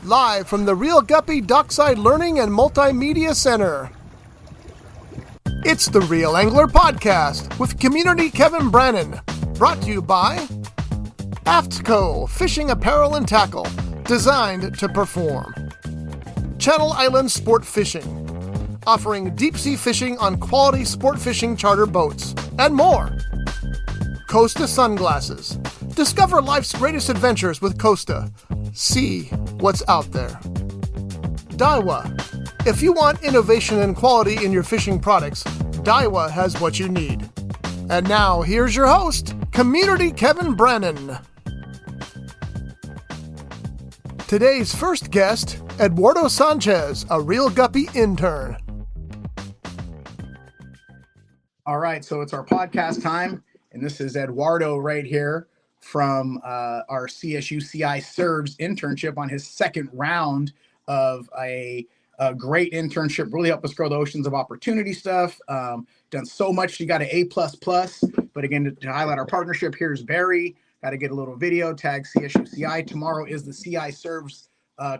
live from the Reel Guppy Dockside Learning and Multimedia Center. It's the Reel Angler Podcast with community Kevin Brannon, brought to you by AFTCO Fishing Apparel and Tackle, designed to perform. Channel Island Sport Fishing, offering deep-sea fishing on quality sport fishing charter boats, and more. Costa Sunglasses. Discover life's greatest adventures with Costa. See what's out there. Daiwa. If you want innovation and quality in your fishing products, Daiwa has what you need. And now, here's your host, community Kevin Brannon. Today's first guest, Eduardo Sanchez, a Reel Guppy Intern. All right, so it's our podcast time, and this is Eduardo right here from our CSU CI Serves internship on his second round of a great internship. Really helped us grow the Oceans of Opportunity stuff. Done so much. You got an A++. But again, to highlight our partnership, here's Barry. Got to get a little video, tag CSU CI. Tomorrow is the CI Serves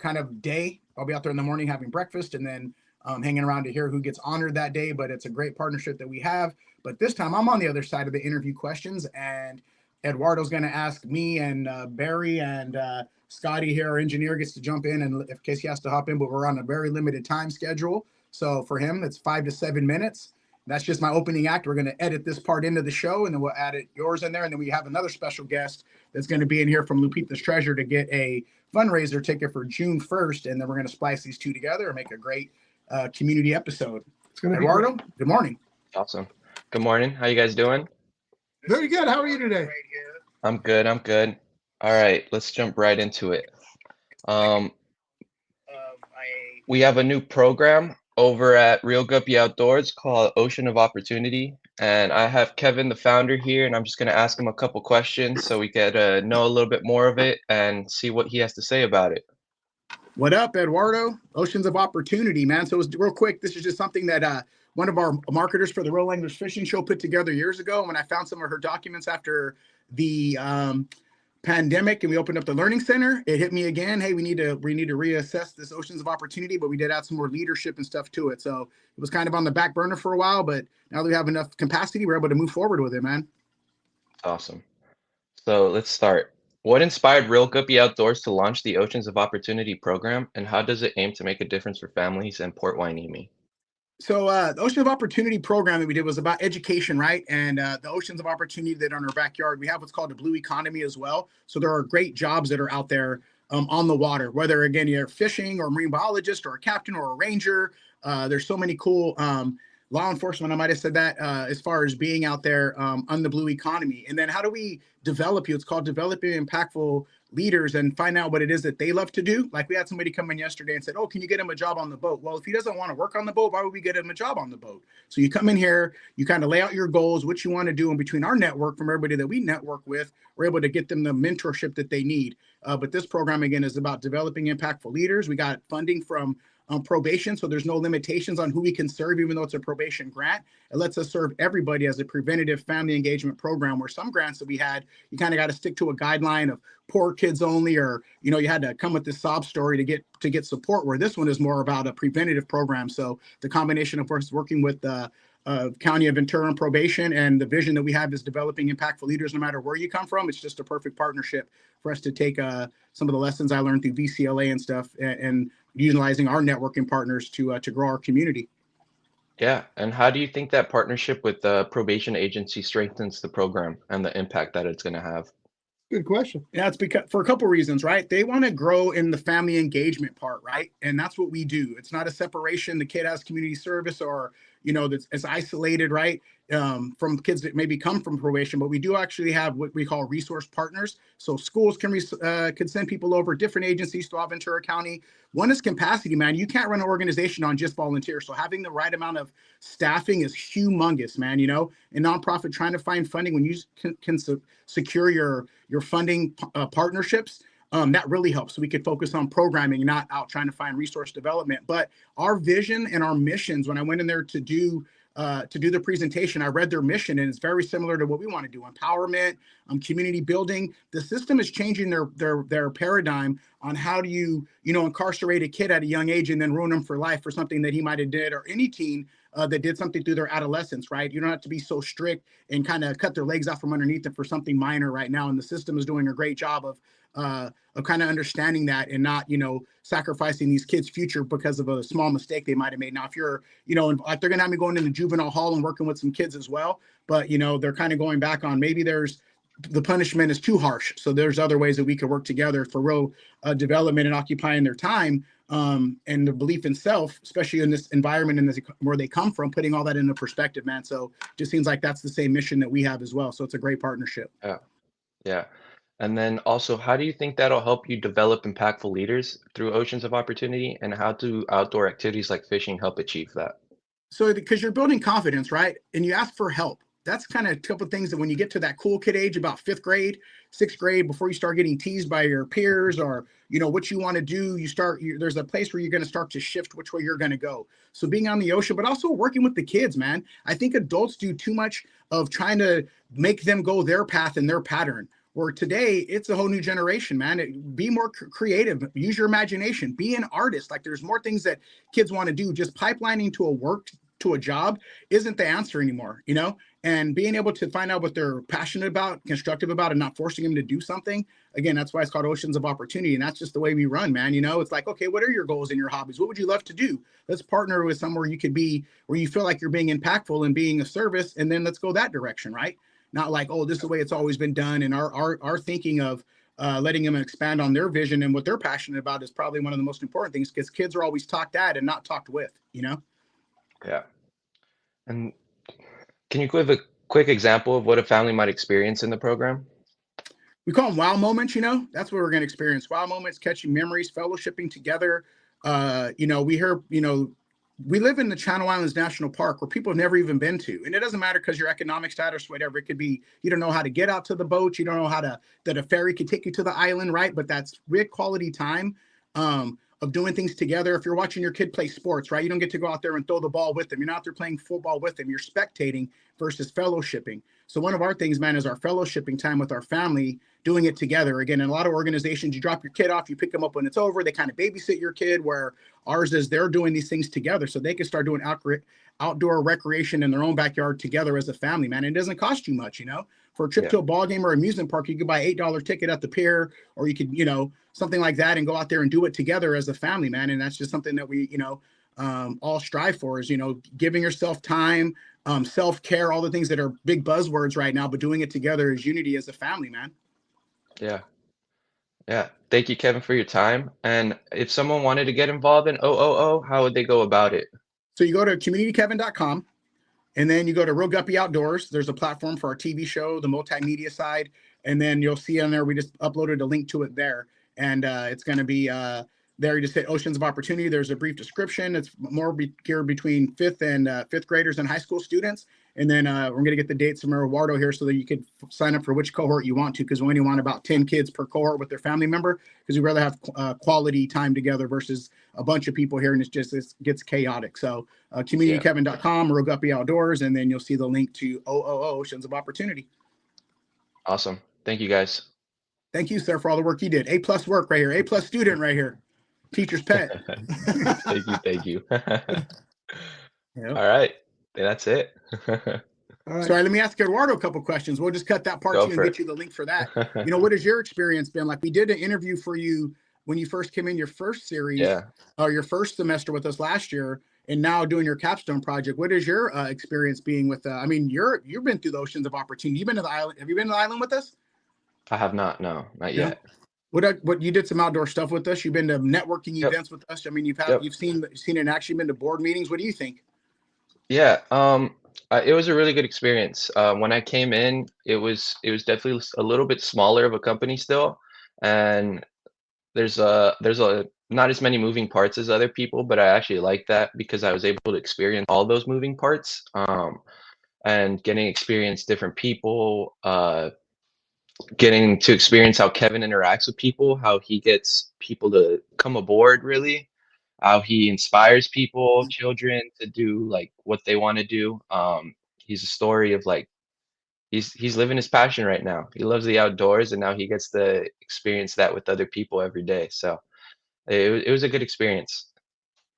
kind of day. I'll be out there in the morning having breakfast and then hanging around to hear who gets honored that day. But it's a great partnership that we have. But this time I'm on the other side of the interview questions, and Eduardo's going to ask me and Barry, and Scotty here, our engineer, gets to jump in and in case he has to hop in, but we're on a very limited time schedule. So for him, it's 5 to 7 minutes. That's just my opening act. We're going to edit this part into the show, and then we'll add yours in there. And then we have another special guest that's going to be in here from Lupita's Treasure to get a fundraiser ticket for June 1st. And then we're going to splice these two together and make a great community episode. It's going to Eduardo, good morning. Awesome. Good morning. How you guys doing? Very good. How are you today? I'm good. All right, let's jump right into it. We have a new program over at Reel Guppy Outdoors called Ocean of Opportunity. And I have Kevin, the founder, here, and I'm just going to ask him a couple questions so we get to know a little bit more of it and see what he has to say about it. What up, Eduardo? Oceans of Opportunity, man. So real quick, this is just something that one of our marketers for the Reel Anglers Fishing Show put together years ago. When I found some of her documents after the pandemic and we opened up the learning center, it hit me again. Hey, we need to reassess this Oceans of Opportunity, but we did add some more leadership and stuff to it. So it was kind of on the back burner for a while, but now that we have enough capacity, we're able to move forward with it, man. Awesome. So let's start. What inspired Reel Guppy Outdoors to launch the Oceans of Opportunity program, and how does it aim to make a difference for families in Port Hueneme? So the Ocean of Opportunity program that we did was about education, right? And the Oceans of Opportunity that are in our backyard, we have what's called a blue economy as well. So there are great jobs that are out there on the water, whether, again, you're fishing or a marine biologist or a captain or a ranger. There's so many cool law enforcement, I might have said that, as far as being out there on the blue economy. And then how do we develop you? It's called developing impactful leaders and find out what it is that they love to do. Like we had somebody come in yesterday and said, oh, can you get him a job on the boat? Well, if he doesn't want to work on the boat, why would we get him a job on the boat? So you come in here, you kind of lay out your goals, what you want to do, and between our network, from everybody that we network with, we're able to get them the mentorship that they need. But this program, again, is about developing impactful leaders. We got funding from probation, so there's no limitations on who we can serve, even though it's a probation grant. It lets us serve everybody as a preventative family engagement program, where some grants that we had, you kind of got to stick to a guideline of poor kids only, or you had to come with this sob story to get support, where this one is more about a preventative program. So the combination of us working with the County of Ventura and probation, and the vision that we have is developing impactful leaders no matter where you come from. It's just a perfect partnership for us to take some of the lessons I learned through VCLA and stuff, and utilizing our networking partners to grow our community. Yeah, and how do you think that partnership with the probation agency strengthens the program and the impact that it's going to have? Good question. Yeah, it's because for a couple of reasons, right? They want to grow in the family engagement part, right? And that's what we do. It's not a separation. The kid has community service, or that's it's isolated, right? From kids that maybe come from probation, but we do actually have what we call resource partners. So schools can send people over, different agencies throughout Ventura County. One is capacity, man. You can't run an organization on just volunteers. So having the right amount of staffing is humongous, man. In nonprofit, trying to find funding, when you can secure your funding partnerships, that really helps. So we could focus on programming, not out trying to find resource development. But our vision and our missions, when I went in there to do to do the presentation. I read their mission, and it's very similar to what we want to do: empowerment, community building. The system is changing their paradigm on how do you incarcerate a kid at a young age and then ruin them for life for something that he might have did, or any teen that did something through their adolescence, right? You don't have to be so strict and kind of cut their legs off from underneath them for something minor right now. And the system is doing a great job of kind of understanding that and not, sacrificing these kids' future because of a small mistake they might have made. Now, if you're, like they're going to have me going into juvenile hall and working with some kids as well, but, they're kind of going back on maybe the punishment is too harsh. So there's other ways that we could work together for real development and occupying their time and the belief in self, especially in this environment and where they come from, putting all that into perspective, man. So it just seems like that's the same mission that we have as well. So it's a great partnership. Yeah. Yeah. And then also, how do you think that'll help you develop impactful leaders through Oceans of Opportunity? And how do outdoor activities like fishing help achieve that? So because you're building confidence, right? And you ask for help. That's kind of a couple of things that when you get to that cool kid age, about 5th grade, 6th grade, before you start getting teased by your peers or, what you want to do, there's a place where you're going to start to shift which way you're going to go. So being on the ocean, but also working with the kids, man. I think adults do too much of trying to make them go their path and their pattern. Where today, it's a whole new generation, man. Be more creative, use your imagination, be an artist. Like there's more things that kids want to do. Just pipelining to a job isn't the answer anymore, and being able to find out what they're passionate about, constructive about, and not forcing them to do something. Again, that's why it's called Oceans of Opportunity. And that's just the way we run, man. It's like, okay, what are your goals and your hobbies? What would you love to do? Let's partner with somewhere you could be, where you feel like you're being impactful and being a service. And then let's go that direction, right? Not like, oh, this is the way it's always been done. And our thinking of letting them expand on their vision and what they're passionate about is probably one of the most important things, because kids are always talked at and not talked with, Yeah. And can you give a quick example of what a family might experience in the program? We call them wow moments, that's what we're going to experience. Wow moments, catching memories, fellowshipping together. We live in the Channel Islands National Park, where people have never even been to. And it doesn't matter because your economic status, whatever. It could be, you don't know how to get out to the boat. You don't know that a ferry could take you to the island, right? But that's real quality time of doing things together. If you're watching your kid play sports, right? You don't get to go out there and throw the ball with them. You're not out there playing football with them. You're spectating versus fellowshipping. So one of our things, man, is our fellowshipping time with our family, doing it together. Again, in a lot of organizations, you drop your kid off, you pick them up when it's over. They kind of babysit your kid, where ours is they're doing these things together so they can start doing outdoor recreation in their own backyard together as a family, man. And it doesn't cost you much, For a trip to a ball game or amusement park, you could buy $8 ticket at the pier, or you could, something like that, and go out there and do it together as a family, man. And that's just something that we, all strive for, is, giving yourself time, self-care, all the things that are big buzzwords right now, but doing it together as unity as a family, man. Yeah. Yeah. Thank you, Kevin, for your time. And if someone wanted to get involved in OOO, how would they go about it? So you go to communitykevin.com, and then you go to Reel Guppy Outdoors. There's a platform for our TV show, the multimedia side. And then you'll see on there, we just uploaded a link to it there. And it's going to be there. You just hit Oceans of Opportunity. There's a brief description. It's more geared between 5th and 5th graders and high school students. And then we're going to get the dates from Eduardo here so that you could sign up for which cohort you want to, because we only want about 10 kids per cohort with their family member, because we'd rather have quality time together versus a bunch of people here, and it gets chaotic. So communitykevin.com, Reel Guppy Outdoors, and then you'll see the link to OOO, Oceans of Opportunity. Awesome. Thank you, guys. Thank you, sir, for all the work you did. A+ work right here. A+ student right here. Teacher's pet. Thank you. Yep. All right. That's it. All right. Sorry, let me ask Eduardo a couple questions. We'll just cut that part and get you the link for that. What has your experience been like? We did an interview for you when you first came in your first series, or your first semester with us last year, and now doing your capstone project. What is your experience being with? You've been through the Oceans of Opportunity. You've been to the island. Have you been to the island with us? I have not. No, not yet. What you did some outdoor stuff with us. You've been to networking events with us. You've seen it in action. Been to board meetings. What do you think? Yeah. It was a really good experience. When I came in, it was definitely a little bit smaller of a company still, and there's not as many moving parts as other people, but I actually like that because I was able to experience all those moving parts, and getting experience different people, getting to experience how Kevin interacts with people, how he gets people to come aboard. Really, how he inspires people, children to do like what they want to do. He's a story of like he's living his passion right now. He loves the outdoors, and now he gets to experience that with other people every day. So it was a good experience.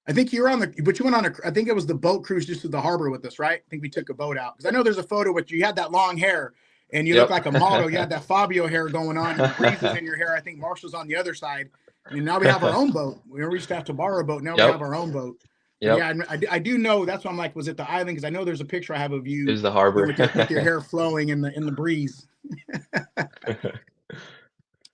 I think you were on the, but you went on a, I think it was the boat cruise just to the harbor with us, right? I think we took a boat out because I know there's a photo with you had that long hair and you look Yep. like a model. You had that Fabio hair going on and the breezes in your hair. I think Marshall's on the other side. And now we have our own boat. We used to have to borrow a boat. Now we Yep. have our own boat. But Yep. yeah, I do know. That's why I'm like, was it the island? Because I know there's a picture I have of you There's the harbor. with your hair flowing in the breeze.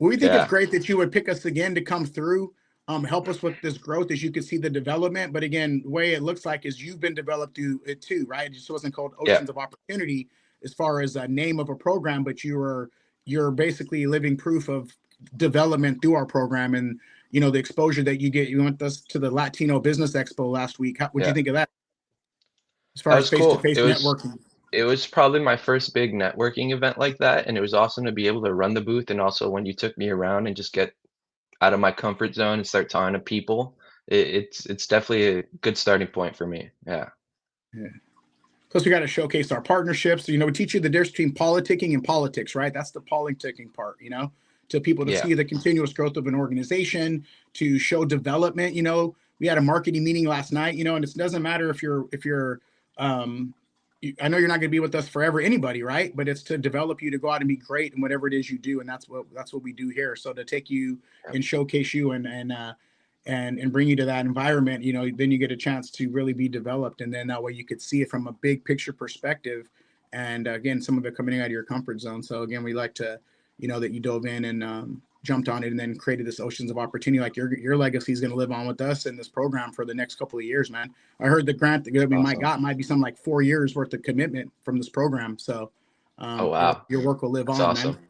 Well, we think it's Yeah. great that you would pick us again to come through, help us with this growth as you can see the development. But again, the way it looks like is you've been developed through it too, right? It just wasn't called Yeah. Oceans of Opportunity as far as a name of a program, but you're basically living proof of development through our program and the exposure that you get. You went us to the Latino Business Expo last week. What'd you Yeah. think of that? As far That as was cool. face-to-face networking. It was probably my first big networking event like that, and it was awesome to be able to run the booth, and also when you took me around and just get out of my comfort zone and start talking to people, it's definitely a good starting point for me. Yeah. Yeah. Plus, we got to showcase our partnerships. We teach you the difference between politicking and politics, right? That's the politicking part, to people to Yeah. see the continuous growth of an organization, to show development. We had a marketing meeting last night, and it doesn't matter if you're, I know you're not going to be with us forever, anybody, right? But it's to develop you to go out and be great in whatever it is you do, and that's what we do here. So to take you and showcase you and bring you to that environment, then you get a chance to really be developed. And then that way you could see it from a big picture perspective. And again, some of it coming out of your comfort zone. So again, we like to, that you dove in and jumped on it and then created this Oceans of Opportunity. Like your legacy is going to live on with us in this program for the next couple of years, man. I heard the grant that we might be something like 4 years worth of commitment from this program. So Oh, wow. your work will live That's on, awesome. man.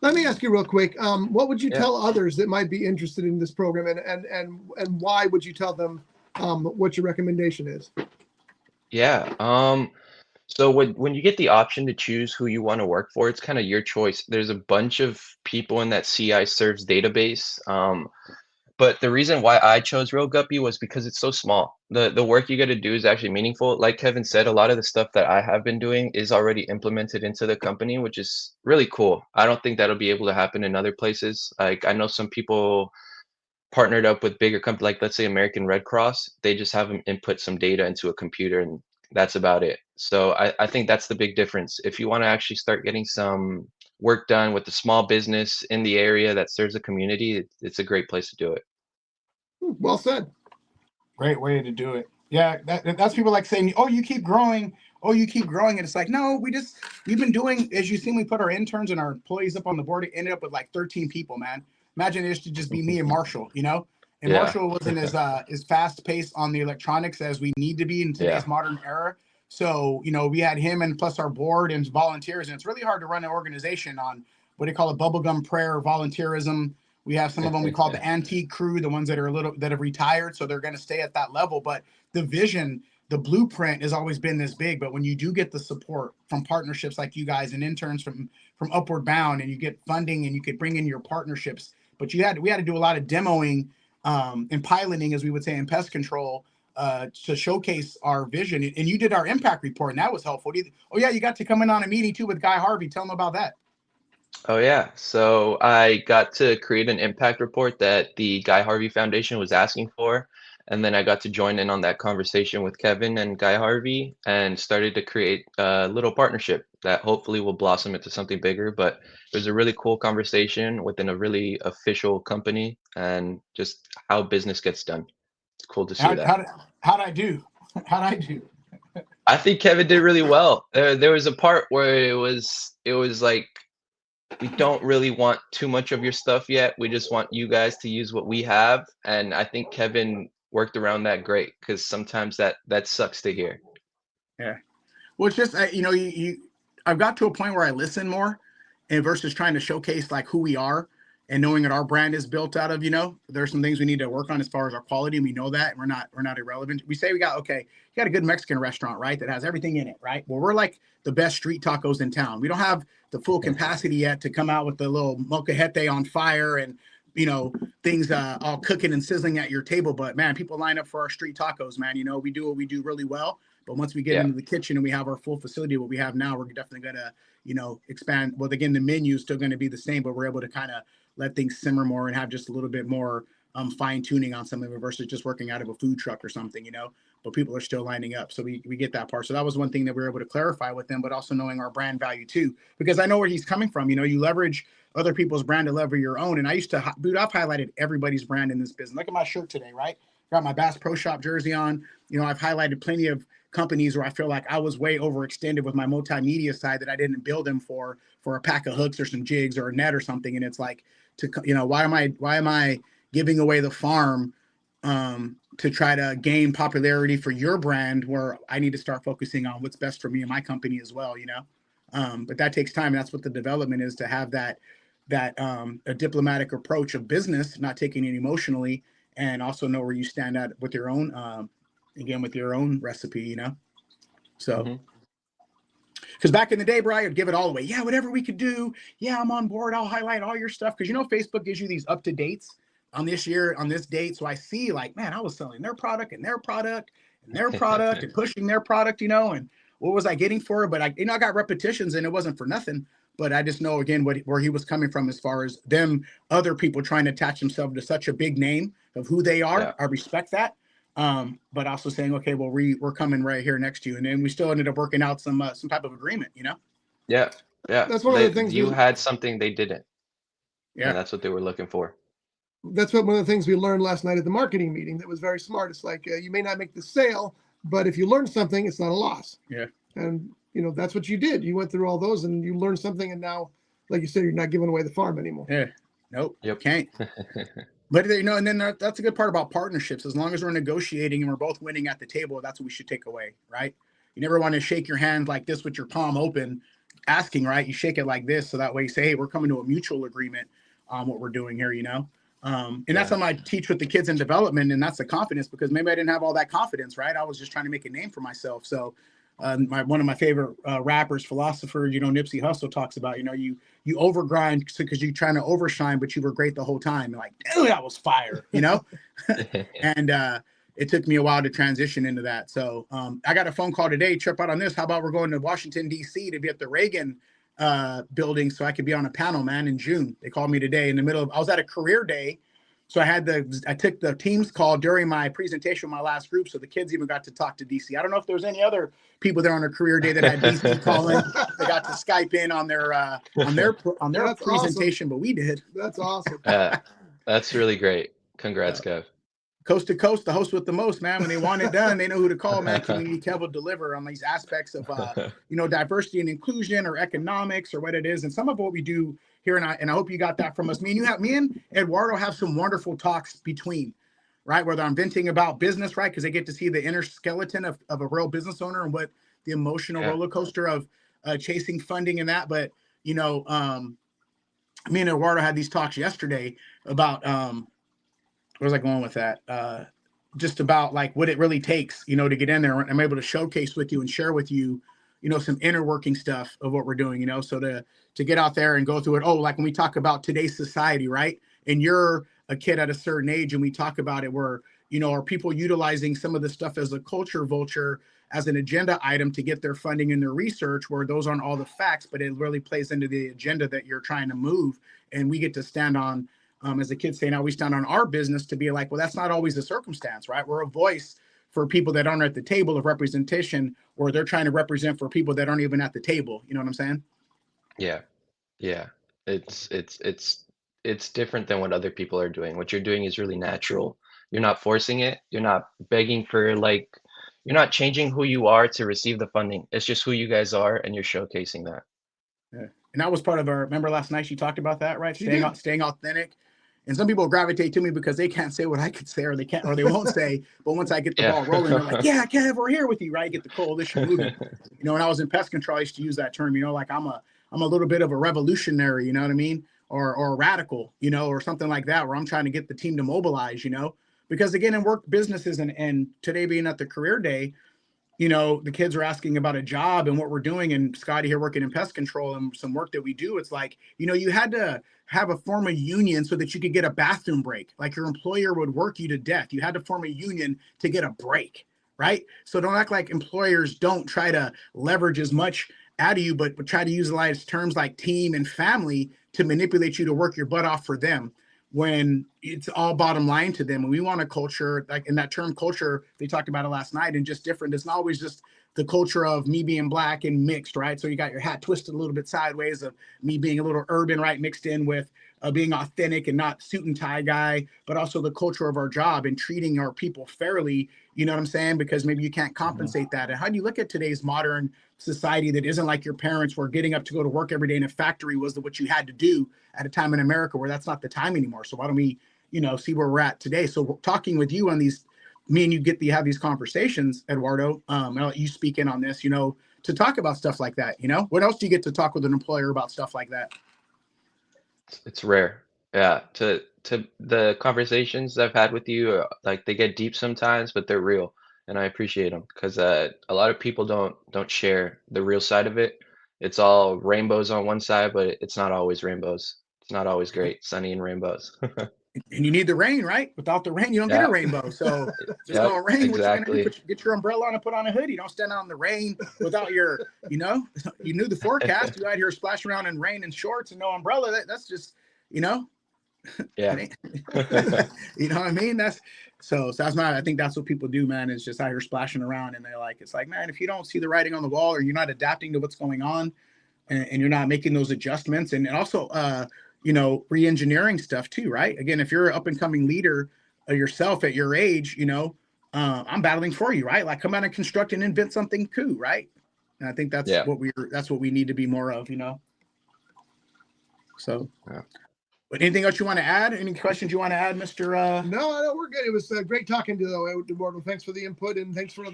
Let me ask you real quick. What would you Yeah. tell others that might be interested in this program, and why would you tell them what your recommendation is? Yeah. So when you get the option to choose who you want to work for, it's kind of your choice. There's a bunch of people in that CI serves database. But the reason why I chose Reel Guppy was because it's so small. The work you got to do is actually meaningful. Like Kevin said, a lot of the stuff that I have been doing is already implemented into the company, which is really cool. I don't think that'll be able to happen in other places. Like I know some people partnered up with bigger companies, like let's say American Red Cross. They just have them input some data into a computer and that's about it. So I think that's the big difference. If you want to actually start getting some work done with a small business in the area that serves the community, it's a great place to do it. Well said. Great way to do it. Yeah, that's people like saying, "Oh, you keep growing. Oh, you keep growing." And it's like, no, we've been doing, as you see, we put our interns and our employees up on the board. It ended up with like 13 people, man. Imagine it should just be me and Marshall, And Yeah. Marshall wasn't as fast paced on the electronics as we need to be in today's modern era. So, we had him and plus our board and volunteers, and it's really hard to run an organization on what they call a bubblegum prayer volunteerism. We have some of them we call the antique crew, the ones that have retired, so they're going to stay at that level. But the vision, the blueprint has always been this big. But when you do get the support from partnerships like you guys and interns from Upward Bound, and you get funding and you could bring in your partnerships, but we had to do a lot of demoing and piloting, as we would say in pest control, to showcase our vision. And you did our impact report, and that was helpful. You got to come in on a meeting too with Guy Harvey. Tell them about that. Oh yeah. So I got to create an impact report that the Guy Harvey Foundation was asking for. And then I got to join in on that conversation with Kevin and Guy Harvey and started to create a little partnership that hopefully will blossom into something bigger. But it was a really cool conversation within a really official company and just how business gets done. It's cool to see that. How'd I do? How'd I do? I think Kevin did really well. There was a part where it was like, we don't really want too much of your stuff yet. We just want you guys to use what we have. And I think Kevin worked around that great because sometimes that sucks to hear. Yeah. Well, it's just, I've got to a point where I listen more and versus trying to showcase like who we are and knowing that our brand is built out of, there's some things we need to work on as far as our quality. And we know that we're not irrelevant. We say you got a good Mexican restaurant, right? That has everything in it, right? Well, we're like the best street tacos in town. We don't have the full capacity yet to come out with the little molcajete on fire and things all cooking and sizzling at your table. But man, people line up for our street tacos, man. We do what we do really well. But once we get into the kitchen and we have our full facility, what we have now, we're definitely going to, expand. Well, again, the menu is still going to be the same, but we're able to kind of let things simmer more and have just a little bit more fine tuning on something versus just working out of a food truck or something, but people are still lining up. So we get that part. So that was one thing that we were able to clarify with them, but also knowing our brand value too, because I know where he's coming from. You leverage other people's brand to lever your own. And I used to, dude, I've highlighted everybody's brand in this business. Look at my shirt today, right? Got my Bass Pro Shop jersey on. I've highlighted plenty of companies where I feel like I was way overextended with my multimedia side that I didn't build them for a pack of hooks or some jigs or a net or something. And it's like, why am I giving away the farm to try to gain popularity for your brand, where I need to start focusing on what's best for me and my company as well, but that takes time. And that's what the development is, to have that a diplomatic approach of business, not taking it emotionally, and also know where you stand at with your own, with your own recipe, So, because back in the day, bro, I'd give it all away. Yeah, whatever we could do. Yeah, I'm on board. I'll highlight all your stuff. Because, Facebook gives you these up to dates on this year, on this date. So I see like, man, I was selling their product and their product and their product and pushing their product, and what was I getting for it? But I got repetitions, and it wasn't for nothing. But I just know, again, where he was coming from as far as other people trying to attach themselves to such a big name of who they are. Yeah. I respect that. But also saying, okay, well, we're coming right here next to you. And then we still ended up working out some type of agreement, Yeah. Yeah. That's one of the things you had something they didn't. Yeah. And that's what they were looking for. That's one of the things we learned last night at the marketing meeting that was very smart. It's like, you may not make the sale, but if you learn something, it's not a loss. Yeah. And, that's what you did. You went through all those and you learned something. And now, like you said, you're not giving away the farm anymore. Yeah. Nope. Yep. Can't. But, and then that's a good part about partnerships. As long as we're negotiating and we're both winning at the table, that's what we should take away, right? You never want to shake your hand like this with your palm open, asking, right? You shake it like this. So that way you say, hey, we're coming to a mutual agreement on what we're doing here, And that's something I teach with the kids in development. And that's the confidence, because maybe I didn't have all that confidence, right? I was just trying to make a name for myself. So one of my favorite rappers, philosophers, Nipsey Hussle talks about, you overgrind because you're trying to overshine, but you were great the whole time. You're like, dude, that was fire, And it took me a while to transition into that. So I got a phone call today, trip out on this. How about we're going to Washington, D.C. to be at the Reagan building so I could be on a panel, man, in June. They called me today in the middle of, I was at a career day. So I took the Teams call during my presentation, my last group. So the kids even got to talk to DC. I don't know if there's any other people there on a career day that had DC calling. They got to Skype in on their That's presentation, awesome. But we did. That's awesome. That's really great. Congrats, Kev. Coast to coast, the host with the most, man. When they want it done, they know who to call, man. Community Kev will deliver on these aspects of, diversity and inclusion or economics or what it is. And some of what we do here, and I hope you got that from us. Me and Eduardo have some wonderful talks between, right? Whether I'm venting about business, right? Because they get to see the inner skeleton of a real business owner and what the emotional roller coaster of chasing funding and that. But, me and Eduardo had these talks yesterday about, where was I going with that? Just about like what it really takes, to get in there. I'm able to showcase with you and share with you, some inner working stuff of what we're doing, so to get out there and go through it. Oh, like when we talk about today's society, right? And you're a kid at a certain age and we talk about it where, are people utilizing some of the stuff as a culture vulture, as an agenda item to get their funding and their research, where those aren't all the facts, but it really plays into the agenda that you're trying to move. And we get to stand on, as the kids say now, we stand on our business to be like, well, that's not always the circumstance, right? We're a voice for people that aren't at the table of representation, or they're trying to represent for people that aren't even at the table. You know what I'm saying? Yeah. Yeah. It's different than what other people are doing. What you're doing is really natural. You're not forcing it. You're not begging for you're not changing who you are to receive the funding. It's just who you guys are, and you're showcasing that. Yeah. And that was part of remember last night she talked about that, right? Staying authentic. And some people gravitate to me because they can't say what I could say, or they can't, or they won't say. But once I get the ball rolling, they're like, "Yeah, Kev, we're here with you, right?" Get the coalition moving. When I was in pest control, I used to use that term. Like I'm a little bit of a revolutionary. You know what I mean? Or a radical. Or something like that, where I'm trying to get the team to mobilize. Because again, in work businesses and today being at the career day, the kids are asking about a job and what we're doing, and Scotty here working in pest control and some work that we do, it's like, you had to have a form of union so that you could get a bathroom break. Like your employer would work you to death. You had to form a union to get a break, right? So don't act like employers don't try to leverage as much out of you, but try to utilize terms like team and family to manipulate you to work your butt off for them, when it's all bottom line to them. And we want a culture, like in that term culture, they talked about it last night, and just different. It's not always just the culture of me being black and mixed, right? So you got your hat twisted a little bit sideways, of me being a little urban, right? Mixed in with being authentic and not suit and tie guy, but also the culture of our job and treating our people fairly. You know what I'm saying? Because maybe you can't compensate that. And how do you look at today's modern society that isn't like your parents, where getting up to go to work every day in a factory was what you had to do at a time in America where that's not the time anymore? So why don't we, see where we're at today? So we're talking with you on these, me and you get to have these conversations, Eduardo. I'll let you speak in on this, to talk about stuff like that. What else do you get to talk with an employer about stuff like that? It's rare. Yeah. To the conversations I've had with you, like they get deep sometimes, but they're real, and I appreciate them because a lot of people don't share the real side of it. It's all rainbows on one side, but it's not always rainbows. It's not always great, sunny and rainbows. And you need the rain, right? Without the rain, you don't get a rainbow. So if it's going to rain, what you going to do? Get your umbrella on and put on a hoodie. Don't stand out in the rain without your, you knew the forecast. You out here splashing around in rain and shorts and no umbrella. That's just, Yeah. You know what I mean? So that's I think that's what people do, man, is just out here splashing around, and it's like, man, if you don't see the writing on the wall, or you're not adapting to what's going on, and you're not making those adjustments, and also, re-engineering stuff too, right? Again, if you're an up and coming leader yourself at your age, I'm battling for you, right? Like come out and construct and invent something cool, right? And I think that's what we need to be more of, So, but anything else you want to add? Any questions you want to add, Mr. No, we're good. It was great talking to you, Eduardo. Thanks for the input, and thanks for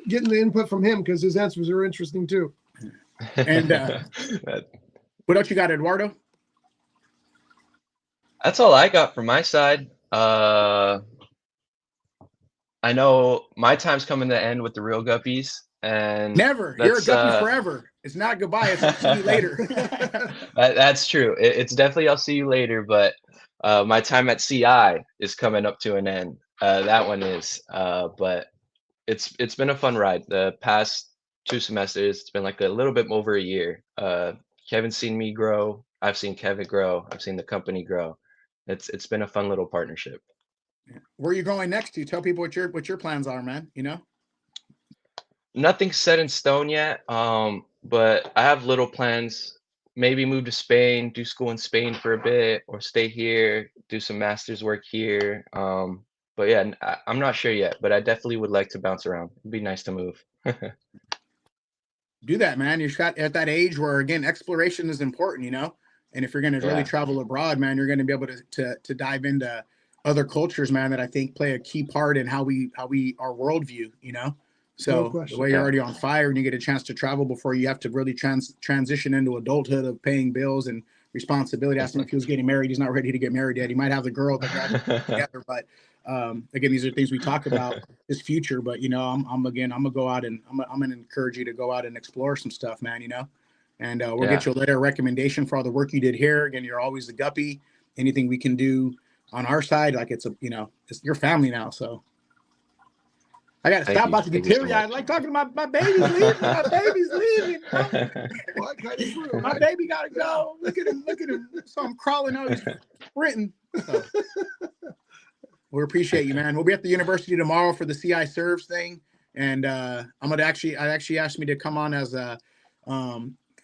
getting the input from him, because his answers are interesting too. And what else you got, Eduardo? That's all I got from my side. I know my time's coming to end with the Reel Guppies, and never. You're a guppy forever. It's not goodbye. It's I'll see you later. That's true. It's definitely I'll see you later, but my time at CI is coming up to an end. That one is, but it's been a fun ride. The past 2 semesters, it's been like a little bit over a year. Kevin's seen me grow. I've seen Kevin grow. I've seen the company grow. It's been a fun little partnership. Where are you going next to? Tell people what your plans are, man. Nothing's set in stone yet. But I have little plans. Maybe move to Spain, do school in Spain for a bit, or stay here, do some master's work here. But yeah, I'm not sure yet, but I definitely would like to bounce around. It'd be nice to move. Do that, man. You're at that age where, again, exploration is important, and if you're going to really travel abroad, man, you're going to be able to dive into other cultures, man, that I think play a key part in how we our worldview, So the way you're already on fire and you get a chance to travel before you have to really transition into adulthood of paying bills and responsibility. I asked him if he was getting married. He's not ready to get married yet. He might have the girl that got together, but again, these are things we talk about his future. But I'm gonna go out and I'm gonna encourage you to go out and explore some stuff, man. And we'll get you a letter of recommendation for all the work you did here. Again, you're always the guppy. Anything we can do on our side, like it's your family now, so. I got to stop about to get teary-eyed. I like talking to my baby's leaving. My baby's leaving. My baby got to go. Look at him. So I'm crawling out. He's sprinting. So. We appreciate you, man. We'll be at the university tomorrow for the CI Serves thing. And I actually asked me to come on as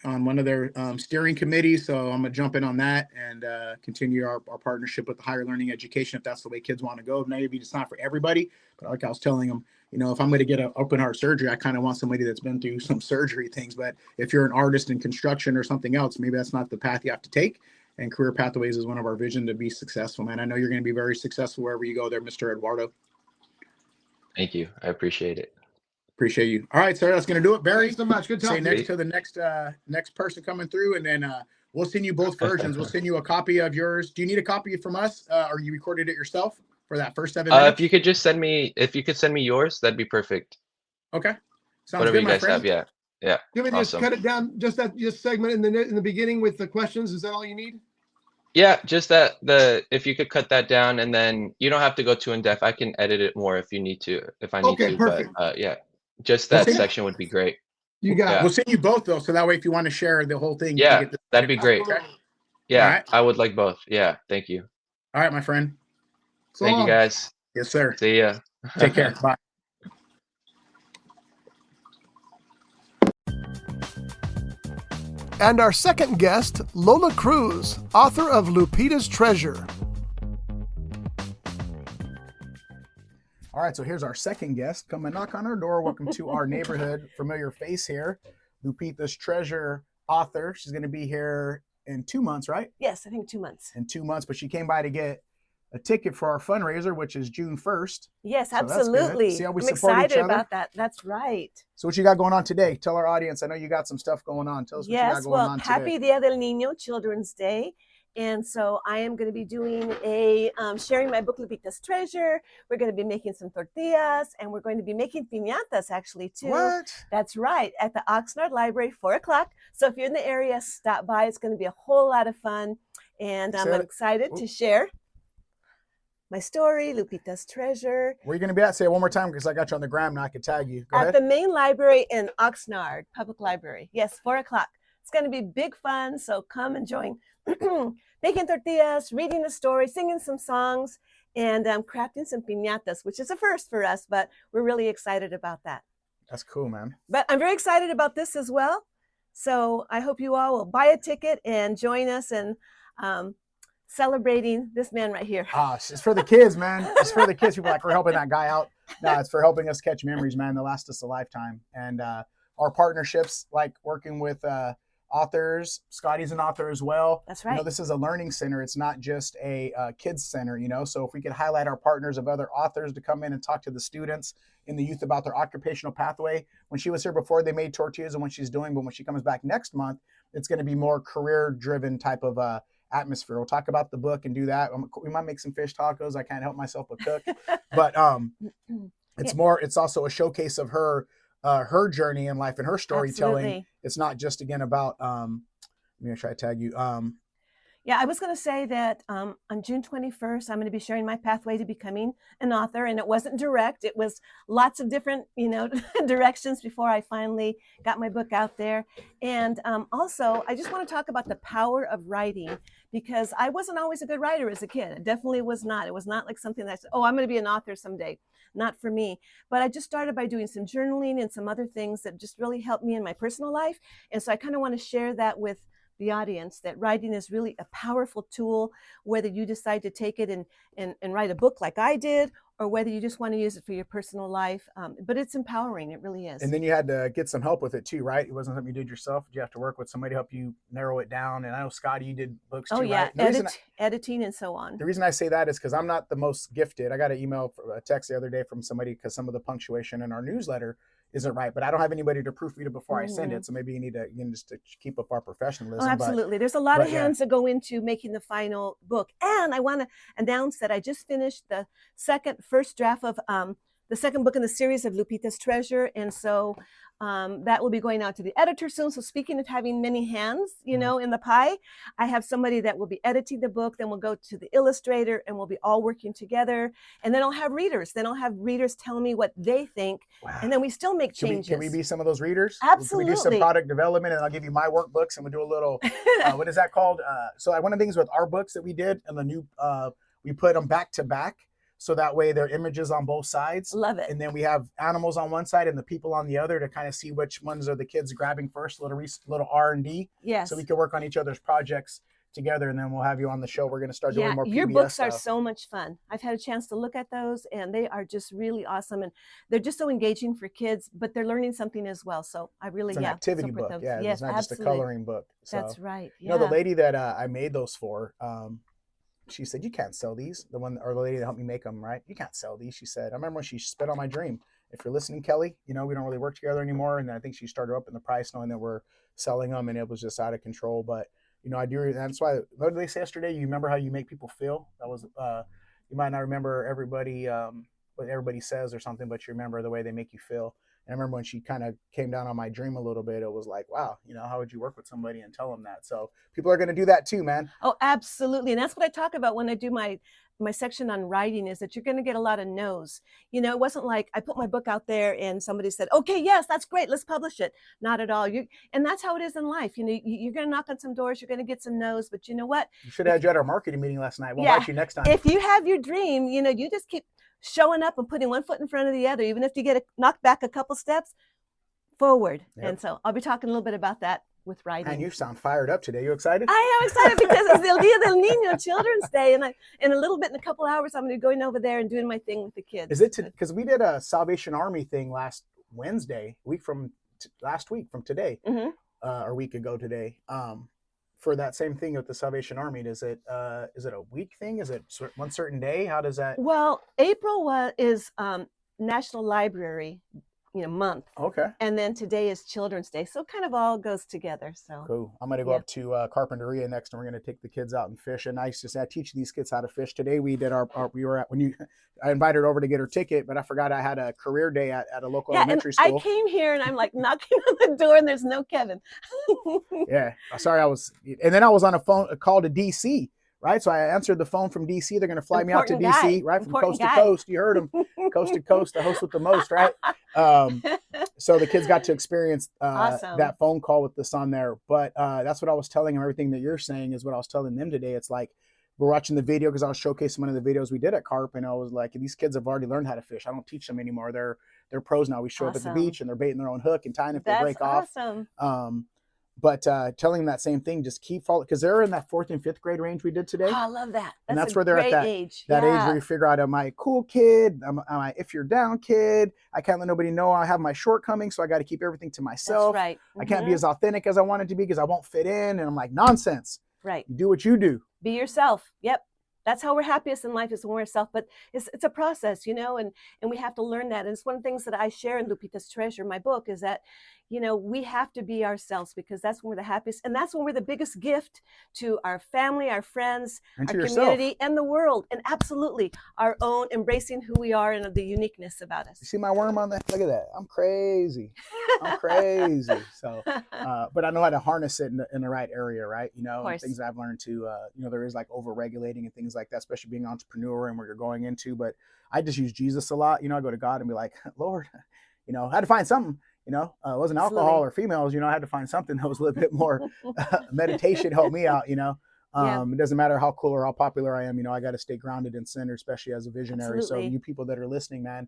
on one of their steering committees. So I'm going to jump in on that and continue our partnership with the higher learning education, if that's the way kids want to go. Maybe it's not for everybody, but like I was telling them, if I'm going to get an open heart surgery, I kind of want somebody that's been through some surgery things. But if you're an artist in construction or something else, maybe that's not the path you have to take. And Career Pathways is one of our vision to be successful, man. I know you're going to be very successful wherever you go there, Mr. Eduardo. Thank you. I appreciate it. Appreciate you. All right, sir. That's going to do it. Barry, thanks so much. Good talking. Say next to the next person coming through, and then we'll send you both versions. We'll send you a copy of yours. Do you need a copy from us, or you recorded it yourself for that first 7 minutes? If you could send me yours, that'd be perfect. Okay. Sounds Whatever good, you my guys have. friend. Yeah. Yeah. You want me to just Awesome. cut it down, just that just segment in the beginning with the questions? Is that all you need? Yeah, just that if you could cut that down, and then you don't have to go too in depth. I can edit it more if you need to, if I need Okay, to, but perfect. yeah, just We'll that send, section would be great. You got Yeah. we'll send you both though, so that way if you want to share the whole thing, you can Yeah, get this. that'd be great. Okay? All Yeah, right. I would like both. Yeah, thank you. All right, my friend. So Thank you, long. guys. Yes, sir. See ya. Take care. Bye. And our second guest, Lola Cruz, author of Lupita's Treasure. All right, so here's our second guest. Come and knock on our door. Welcome to our neighborhood. Familiar face here. Lupita's Treasure author. She's going to be here in 2 months, right? Yes, I think 2 months. In 2 months, but she came by to get a ticket for our fundraiser, which is June 1st. Yes, So that's good. absolutely. See how we I'm support each excited other? about that. That's right. So what you got going on today? Tell our audience. I know you got some stuff going on. Tell us what you got Yes, going well, on today. happy Dia del Niño, Children's Day. And so I am going to be doing a sharing my book, Lupita's Treasure. We're going to be making some tortillas, and we're going to be making piñatas actually too. What? That's right, at the Oxnard Library, 4 o'clock. So if you're in the area, stop by. It's going to be a whole lot of fun. And I'm excited to share my story, Lupita's Treasure. Where are you going to be at? Say it one more time because I got you on the gram now. I can tag you. Go At ahead. the main library in Oxnard Public Library. Yes, 4 o'clock. It's going to be big fun. So come and join. Making tortillas, reading a story, singing some songs, and crafting some piñatas, which is a first for us, but we're really excited about that. That's cool, man. But I'm very excited about this as well. So I hope you all will buy a ticket and join us in celebrating this man right here. It's for the kids, man. It's for the kids. People are like, we're helping that guy out. No, it's for helping us catch memories, man. That last us a lifetime. And our partnerships, like working with authors. Scotty's an author as well. That's right. You know, this is a learning center. It's not just a kids center, you know. So if we could highlight our partners of other authors to come in and talk to the students and the youth about their occupational pathway. When she was here before, they made tortillas and what she's doing. But when she comes back next month, it's going to be more career-driven type of atmosphere. We'll talk about the book and do that. We might make some fish tacos. I can't help myself but cook. But it's also a showcase of her journey in life and her storytelling. Absolutely. It's not just again about let me try to tag you. Yeah, I was going to say that on June 21st, I'm going to be sharing my pathway to becoming an author. And it wasn't direct. It was lots of different, directions before I finally got my book out there. And also, I just want to talk about the power of writing, because I wasn't always a good writer as a kid. It definitely was not. It was not like something that I said, oh, I'm going to be an author someday. Not for me. But I just started by doing some journaling and some other things that just really helped me in my personal life. And so I kind of want to share that with the audience, that writing is really a powerful tool, whether you decide to take it and write a book like I did, or whether you just want to use it for your personal life. But it's empowering. It really is. And then you had to get some help with it too, right? It wasn't something you did yourself. Did you have to work with somebody to help you narrow it down? And I know, Scotty, you did books too, oh, yeah. right? Editing and so on. The reason I say that is because I'm not the most gifted. I got a text the other day from somebody because some of the punctuation in our newsletter isn't right, but I don't have anybody to proofread it before I send it. So maybe you need to, just to keep up our professionalism. Oh, absolutely. There's a lot of hands that go into making the final book. And I want to announce that I just finished the first draft of the second book in the series of Lupita's Treasure. And so that will be going out to the editor soon. So speaking of having many hands, in the pie, I have somebody that will be editing the book. Then we'll go to the illustrator and we'll be all working together. And then I'll have readers. Then I'll have readers tell me what they think. Wow. And then we still make changes. Can we be some of those readers? Absolutely. Can we do some product development, and I'll give you my workbooks and we'll do a little, what is that called? So one of the things with our books that we did and the new, we put them back to back. So that way there are images on both sides. Love it. And then we have animals on one side and the people on the other to kind of see which ones are the kids grabbing first, little R&D. Yes. So we can work on each other's projects together, and then we'll have you on the show. We're going to start doing more PBS your books stuff. are so much fun. I've had a chance to look at those, and they are just really awesome. And they're just so engaging for kids, but they're learning something as well. So I really, it's an activity book. those. Yeah, yes, it's not absolutely. just a coloring book. So, that's right. Yeah. The lady that I made those for, she said, you can't sell these. The lady that helped me make them, right? You can't sell these. She said, I remember when she spit on my dream. If you're listening, Kelly, we don't really work together anymore. And then I think she started up in the price knowing that we're selling them, and it was just out of control. But, I do. That's why, what did they say yesterday? You remember how you make people feel? That was, you might not remember everybody, what everybody says or something, but you remember the way they make you feel. And I remember when she kind of came down on my dream a little bit, it was like, wow, you know, how would you work with somebody and tell them that? So people are going to do that too, man. Oh, absolutely. And that's what I talk about when I do my section on writing, is that you're going to get a lot of no's. You know, it wasn't like I put my book out there and somebody said, okay, yes, that's great, let's publish it. Not at all. And that's how it is in life. You know, you're going to knock on some doors, you're going to get some no's, but you know what? You should have had you at our marketing meeting last night. We'll invite you next time. If you have your dream, you know, you just keep showing up and putting one foot in front of the other, even if you get knocked back a couple steps forward. Yep. And so I'll be talking a little bit about that with writing. And you sound fired up today. You excited? I am excited because it's the Dia del Niño, Children's Day, and in a little bit, in a couple hours, I'm going to be going over there and doing my thing with the kids. Is it because we did a Salvation Army thing last Wednesday, last week from today, or a week ago today, for that same thing with the Salvation Army? Is it a week thing? Is it one certain day? How does that? Well, April is National Library month. Okay. And then today is Children's Day. So it kind of all goes together. So cool. I'm going to go up to Carpinteria next, and we're going to take the kids out and fish. And I teach these kids how to fish. Today we did I invited her over to get her ticket, but I forgot I had a career day at a local elementary school. I came here and I'm like knocking on the door and there's no Kevin. Yeah. Sorry. And then I was on a call to DC. Right. So I answered the phone from DC. They're going to fly me out to DC, right? From coast to coast. You heard them. Coast to coast, the host with the most, right? So the kids got to experience awesome. That phone call with the son there. But that's what I was telling them. Everything that you're saying is what I was telling them today. It's like, we're watching the video because I was showcasing one of the videos we did at Carp. And I was like, these kids have already learned how to fish. I don't teach them anymore. They're pros now. We show up at the beach and they're baiting their own hook and tying if they break off. But telling them that same thing, just keep following, because they're in that 4th and 5th grade range we did today. Oh, I love that. And that's where they're at that age. Age where you figure out, am I a cool kid? Am I if you're down kid? I can't let nobody know I have my shortcomings, so I got to keep everything to myself. That's right. I can't be as authentic as I wanted to be because I won't fit in. And I'm like, nonsense. Right. You do what you do. Be yourself. Yep. That's how we're happiest in life, is when we're self. But it's a process, and we have to learn that. And it's one of the things that I share in Lupita's Treasure, my book, is that, we have to be ourselves, because that's when we're the happiest. And that's when we're the biggest gift to our family, our friends, and our community, and the world. And absolutely our own, embracing who we are and the uniqueness about us. You see my worm on that? Look at that. I'm crazy. So, but I know how to harness it in the right area, right? And things I've learned to, there is like over-regulating and things like that, especially being an entrepreneur and where you're going into. But I just use Jesus a lot. I go to God and be like, Lord, I had to find something. It wasn't alcohol or females. I had to find something that was a little bit more meditation helped me out. It doesn't matter how cool or how popular I am. I got to stay grounded in center, especially as a visionary. Absolutely. So you people that are listening, man,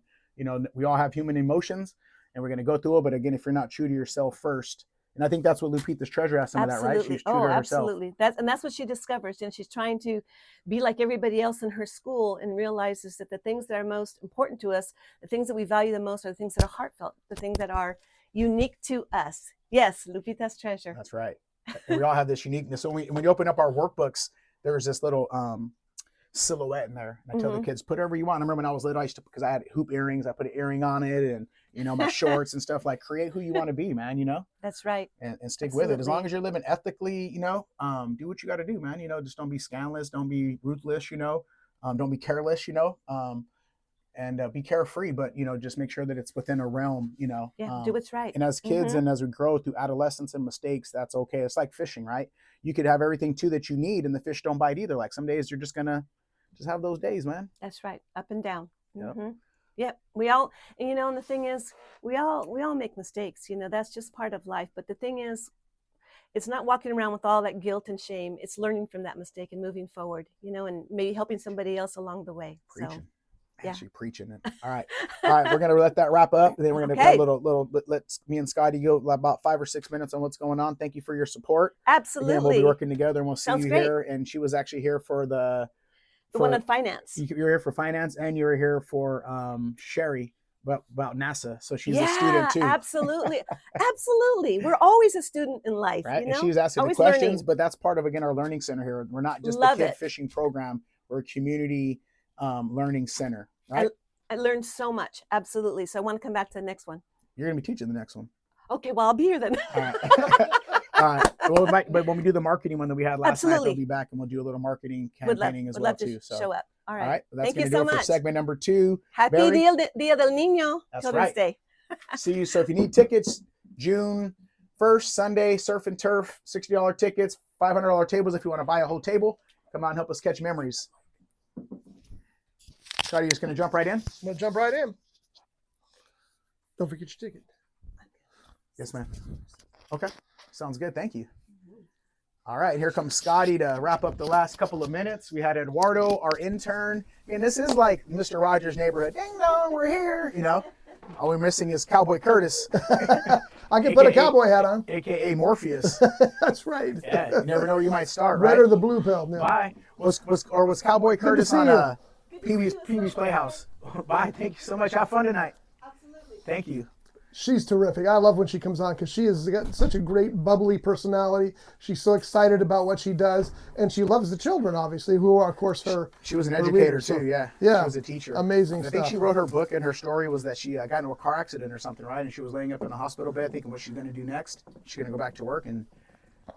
we all have human emotions, and we're going to go through it. But again, if you're not true to yourself first, and I think that's what Lupita's Treasure has some of that, right? She's true to herself. Absolutely. That's what she discovers. And she's trying to be like everybody else in her school, and realizes that the things that are most important to us, the things that we value the most, are the things that are heartfelt, the things that are unique to us. Yes, Lupita's Treasure. That's right. And we all have this uniqueness. So when you open up our workbooks, there's this little silhouette in there. And I tell the kids, put whatever you want. I remember when I was little, because I had hoop earrings, I put an earring on it, and my shorts and stuff. Like, create who you want to be, man. That's right. And stick with it. As long as you're living ethically, do what you got to do, man. Just don't be scandalous, don't be ruthless, don't be careless, and be carefree, but just make sure that it's within a realm, do what's right. And as kids and as we grow through adolescence and mistakes, that's okay. It's like fishing, right? You could have everything too that you need, and the fish don't bite either. Like, some days you're just gonna have those days, man. That's right. Up and down. Yep. Yep. We all, and the thing is, we all make mistakes. That's just part of life. But the thing is, it's not walking around with all that guilt and shame. It's learning from that mistake and moving forward, and maybe helping somebody else along the way. Preaching. So, actually preaching it. All right. We're going to let that wrap up. And then we're going to go a little bit, let me and Scotty go about 5 or 6 minutes on what's going on. Thank you for your support. Absolutely. Again, we'll be working together, and we'll see Sounds you great. here. And she was actually here for the one on finance. You're here for finance, and you're here for Sherry about NASA. So she's a student too. Absolutely. Absolutely. We're always a student in life. Right. And she was asking the questions, learning. But that's part of, again, our learning center here. We're not just a kid fishing program. We're a community learning center. Right. I learned so much. Absolutely. So I want to come back to the next one. You're going to be teaching the next one. Okay. Well, I'll be here then. All right. All right. Well, but when we do the marketing one that we had last night, they'll be back, and we'll do a little marketing campaigning as well too. So show up. All right. All right. Well, that's Thank you going to so do it much. for segment number 2. Happy Dia del Niño. That's Children's right. Day. See you. So if you need tickets, June 1st, Sunday, Surf and Turf, $60 tickets, $500 tables if you want to buy a whole table. Come on, and help us catch memories. Scotty, you're just going to jump right in? I'm going to jump right in. Don't forget your ticket. Yes, ma'am. Okay. Sounds good. Thank you. All right. Here comes Scotty to wrap up the last couple of minutes. We had Eduardo, our intern. And this is like Mr. Rogers' neighborhood. Ding dong, we're here. You know, all we're missing is Cowboy Curtis. I can put a cowboy hat on. AKA Morpheus. That's right. Yeah, you never know where you might start, Red right? or the blue pill. No. Bye. Was Cowboy Curtis see on Pee-wee's Playhouse? Bye. Thank you so much. Have fun tonight. Absolutely. Thank you. She's terrific. I love when she comes on because she has got such a great bubbly personality. She's so excited about what she does, and she loves the children, obviously, who are, of course, her. She was an her educator readers, so- too. Yeah. Yeah. She was a teacher. Amazing I stuff. think she wrote her book, and her story was that she got into a car accident or something, right? And she was laying up in a hospital bed thinking what she's going to do next. She's going to go back to work, and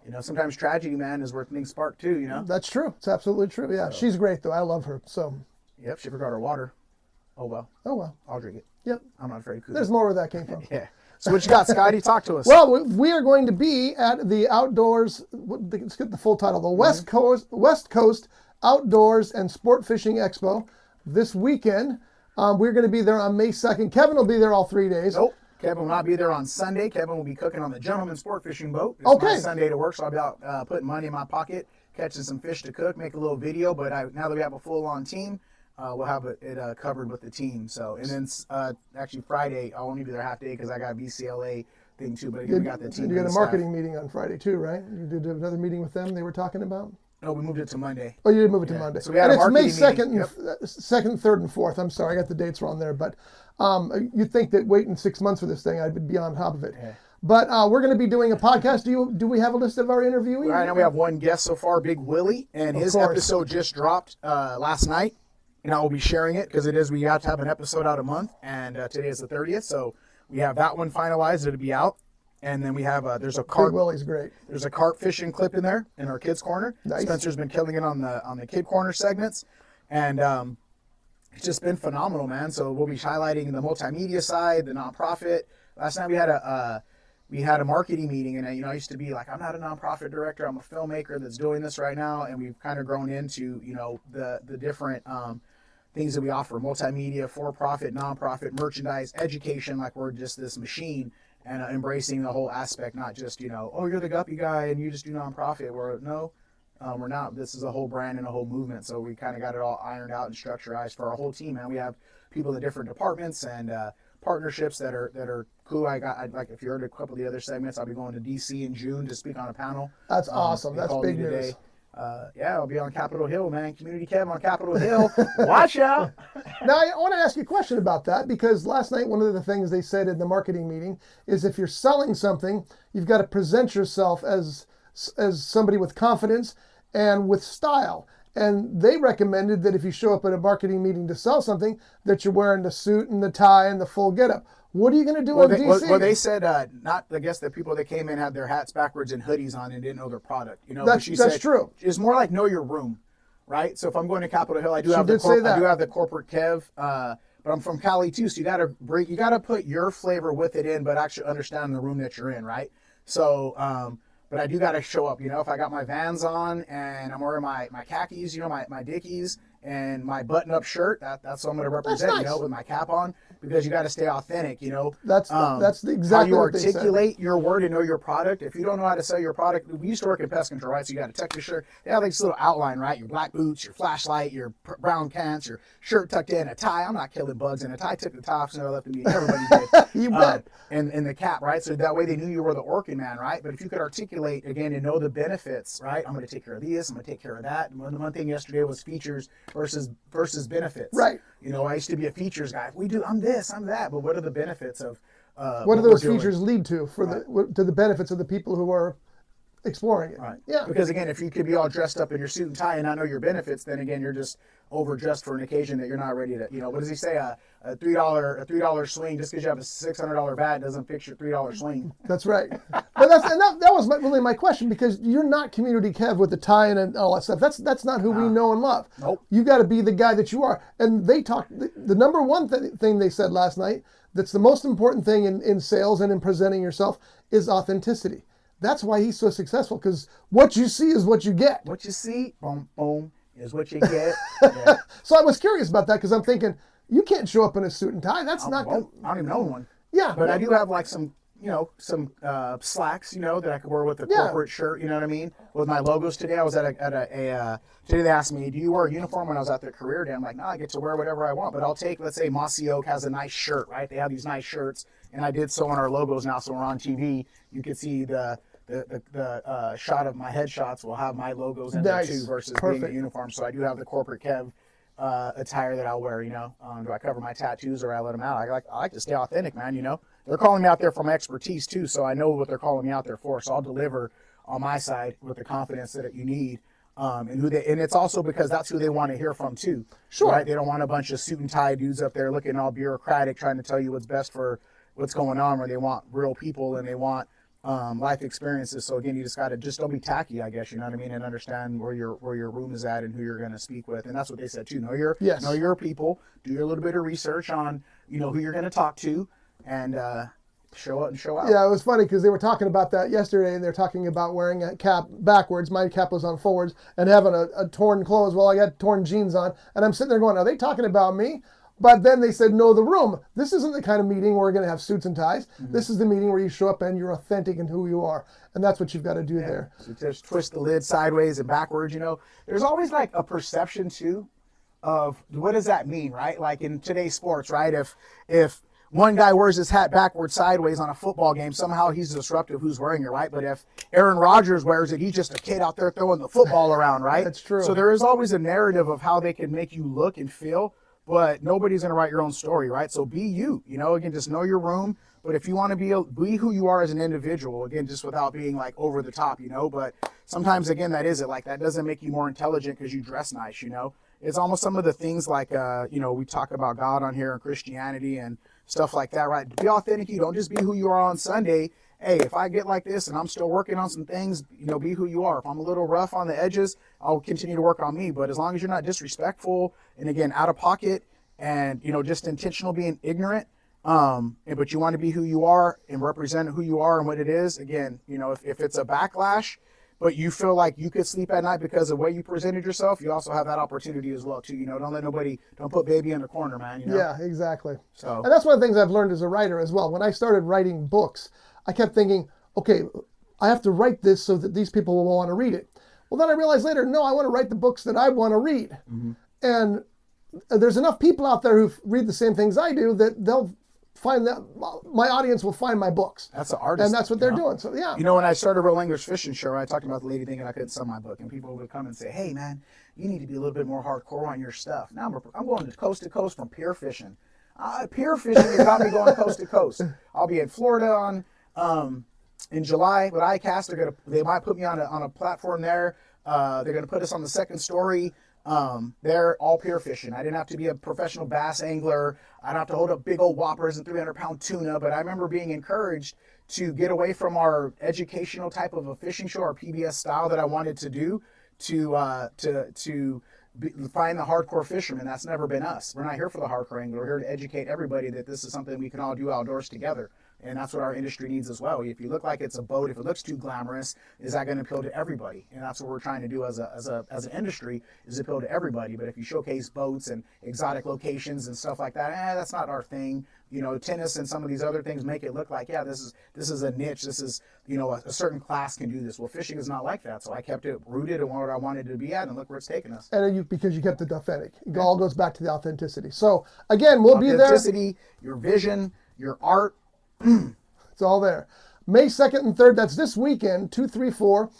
you know, sometimes tragedy, man, is where things spark too. You know. That's true. It's absolutely true. Yeah, she's great though. I love her. So. Yep. She forgot her water. Oh well. Oh well. I'll drink it. Yep. I'm not afraid of There's more where that came from. Yeah. So what you got, Scotty? Talk to us. Well, we are going to be at the outdoors. Let's get the full title: the West Coast Outdoors and Sport Fishing Expo this weekend. We're going to be there on May 2nd. Kevin will be there all 3 days. Nope. Kevin will not be there on Sunday. Kevin will be cooking on the Gentleman Sport Fishing Boat. It's Okay. my Sunday to work, so I'll be out putting money in my pocket, catching some fish to cook, make a little video. But now that we have a full-on team, we'll have it covered with the team. So, and then actually Friday, I'll only be there half day because I got BCLA thing too. But again, we got the team. You got and a the marketing staff. meeting on Friday too, right? You did another meeting with them. They were talking about. No, we moved it to Monday. Oh, you did move it to Yeah. Monday. So we had and a it's May marketing 2nd, meeting. Yep. 2nd, 3rd, and 4th. I'm sorry, I got the dates wrong there. But you'd think that waiting 6 months for this thing, I'd be on top of it. Yeah. But we're going to be doing a podcast. Do we have a list of our interviewees? Right now we have one guest so far, Big Willie, and Of his course. episode just dropped last night. And I will be sharing it because we have to have an episode out a month, and today is the 30th, so we have that one finalized. It'll be out, and then we have there's a Big carp Willie's great. there's a carp fishing clip in there in our kids corner. Nice. Spencer's been killing it on the kid corner segments, and it's just been phenomenal, man. So we'll be highlighting the multimedia side, the nonprofit. Last night we had a marketing meeting, and I used to be like, I'm not a nonprofit director, I'm a filmmaker that's doing this right now, and we've kind of grown into the different things that we offer: multimedia, for-profit, nonprofit, merchandise, education. Like we're just this machine, and embracing the whole aspect, not just oh, you're the Guppy guy and you just do nonprofit. We're not. This is a whole brand and a whole movement. So we kind of got it all ironed out and structurized for our whole team, man. We have people in different departments and partnerships that are cool. Like if you heard a couple of the other segments, I'll be going to DC in June to speak on a panel. That's awesome. They That's called big me today. news. I'll be on Capitol Hill, man. Community Kev on Capitol Hill. Watch out. Now, I want to ask you a question about that, because last night one of the things they said in the marketing meeting is if you're selling something, you've got to present yourself as somebody with confidence and with style. And they recommended that if you show up at a marketing meeting to sell something, that you're wearing the suit and the tie and the full getup. What are you going to do in DC? Well, they said not. I guess the people that came in had their hats backwards and hoodies on and didn't know their product. But That's true. It's more like know your room, right? So if I'm going to Capitol Hill, I do She have did say that. I do have the corporate Kev, but I'm from Cali too, so you got to put your flavor with it in, but actually understand the room that you're in, right? So. But I do got to show up, if I got my Vans on and I'm wearing my khakis, my Dickies and my button-up shirt, that's what I'm going to represent, nice. with my cap on, because you got to stay authentic, That's exactly how you what they said. articulate your word and know your product. If you don't know how to sell your product, we used to work in pest control, right? So you got a Texas shirt. They have like this little outline, right? Your black boots, your flashlight, your brown pants, your shirt tucked in, a tie. I'm not killing bugs in a tie. Took the tie off, so I left me. Everybody did. You bet. And the cap, right? So that way they knew you were the working man, right? But if you could articulate again and know the benefits, right? I'm going to take care of this. I'm going to take care of that. And one thing yesterday was features versus benefits. Right. I used to be a features guy. I'm this, I'm that. But what are the benefits of What do those we're doing? features lead to to the benefits of the people who are exploring it? Right. Yeah. Because again, if you could be all dressed up in your suit and tie and not know your benefits, then again you're just overdressed for an occasion that you're not ready to. What does he say? A $3 swing just because you have a $600 bat doesn't fix your $3 swing. That's right. But that was really my question, because you're not Community Kev with the tie and all that stuff. That's not who we know and love. Nope. You got to be the guy that you are. And they talked. The number one thing they said last night, that's the most important thing in sales and in presenting yourself is authenticity. That's why he's so successful, because what you see is what you get. What you see, boom, boom, is what you get. Yeah. So I was curious about that, because I'm thinking, you can't show up in a suit and tie. That's not good. I don't even know one. Yeah. But I do have like some slacks, that I could wear with a corporate shirt, you know what I mean? With my logos today. I was at today they asked me, do you wear a uniform when I was at the career day? I'm like, no, I get to wear whatever I want. But I'll take, let's say Mossy Oak has a nice shirt, right? They have these nice shirts. And I did so on our logos now. So we're on TV. You can see the shot of my headshots will have my logos in there too versus being a uniform. So I do have the corporate Kev attire that I'll wear, do I cover my tattoos or I let them out? I like to stay authentic, man, They're calling me out there for my expertise too, so I know what they're calling me out there for. So I'll deliver on my side with the confidence that you need, and it's also because that's who they want to hear from too. Sure. Right? They don't want a bunch of suit and tie dudes up there looking all bureaucratic, trying to tell you what's best for what's going on. Where they want real people and they want life experiences. So again, you just gotta don't be tacky, I guess, you know what I mean, and understand where your room is at and who you're gonna speak with. And that's what they said too. Know your people. Do your little bit of research on who you're gonna talk to, and show up and show out. Yeah, it was funny because they were talking about that yesterday, and they're talking about wearing a cap backwards. My cap was on forwards, and having a torn clothes. Well, I got torn jeans on, and I'm sitting there going, are they talking about me? But then they said, no, the room. This isn't the kind of meeting where we're going to have suits and ties. Mm-hmm. This is the meeting where you show up and you're authentic in who you are. And that's what you've got to do there. So just twist the lid sideways and backwards, There's always like a perception too of what does that mean, right? Like in today's sports, right? If one guy wears his hat backwards sideways on a football game, somehow he's disruptive who's wearing it, right? But if Aaron Rodgers wears it, he's just a kid out there throwing the football around, right? That's true. So there is always a narrative of how they can make you look and feel, but nobody's going to write your own story, right? So be you, again, just know your room. But if you want to be who you are as an individual, again, just without being like over the top, but sometimes, again, that doesn't make you more intelligent because you dress nice, It's almost some of the things like, we talk about God on here and Christianity and stuff like that, right? Be authentic. You don't just be who you are on Sunday. Hey, if I get like this and I'm still working on some things, be who you are. If I'm a little rough on the edges, I'll continue to work on me. But as long as you're not disrespectful and, again, out of pocket and, just intentional being ignorant, but you want to be who you are and represent who you are and what it is, again, if it's a backlash, but you feel like you could sleep at night because of the way you presented yourself, you also have that opportunity as well, too. Don't put baby in the corner, man. Yeah, exactly. So, and that's one of the things I've learned as a writer as well. When I started writing books, I kept thinking, okay, I have to write this so that these people will want to read it. Well, then I realized later, no, I want to write the books that I want to read. Mm-hmm. And there's enough people out there who read the same things I do that they'll find that my audience will find my books. That's the artist. And that's what they're doing. So, yeah. When I started Reel English Fishing Show, I talked about the lady thinking I couldn't sell my book. And people would come and say, hey, man, you need to be a little bit more hardcore on your stuff. Now I'm going to coast from pier fishing. Pier fishing has got me going coast to coast. I'll be in Florida in July with iCast. They might put me on a platform there. They're going to put us on the second story. They're all pier fishing. I didn't have to be a professional bass angler. I don't have to hold up big old whoppers and 300-pound tuna. But I remember being encouraged to get away from our educational type of a fishing show, our PBS style that I wanted to do, to find the hardcore fisherman. That's never been us. We're not here for the hardcore angler. We're here to educate everybody that this is something we can all do outdoors together. And that's what our industry needs as well. If you look like it's a boat, if it looks too glamorous, is that going to appeal to everybody? And that's what we're trying to do as an industry, is appeal to everybody. But if you showcase boats and exotic locations and stuff like that, that's not our thing. Tennis and some of these other things make it look like, this is a niche. This is, a certain class can do this. Well, fishing is not like that. So I kept it rooted in where I wanted to be at, and look where it's taken us. And because you kept it authentic. It all goes back to the authenticity. So, again, we'll be there. Authenticity, your vision, your art. It's all there. May 2nd and 3rd, that's this weekend, 2, 3, 4.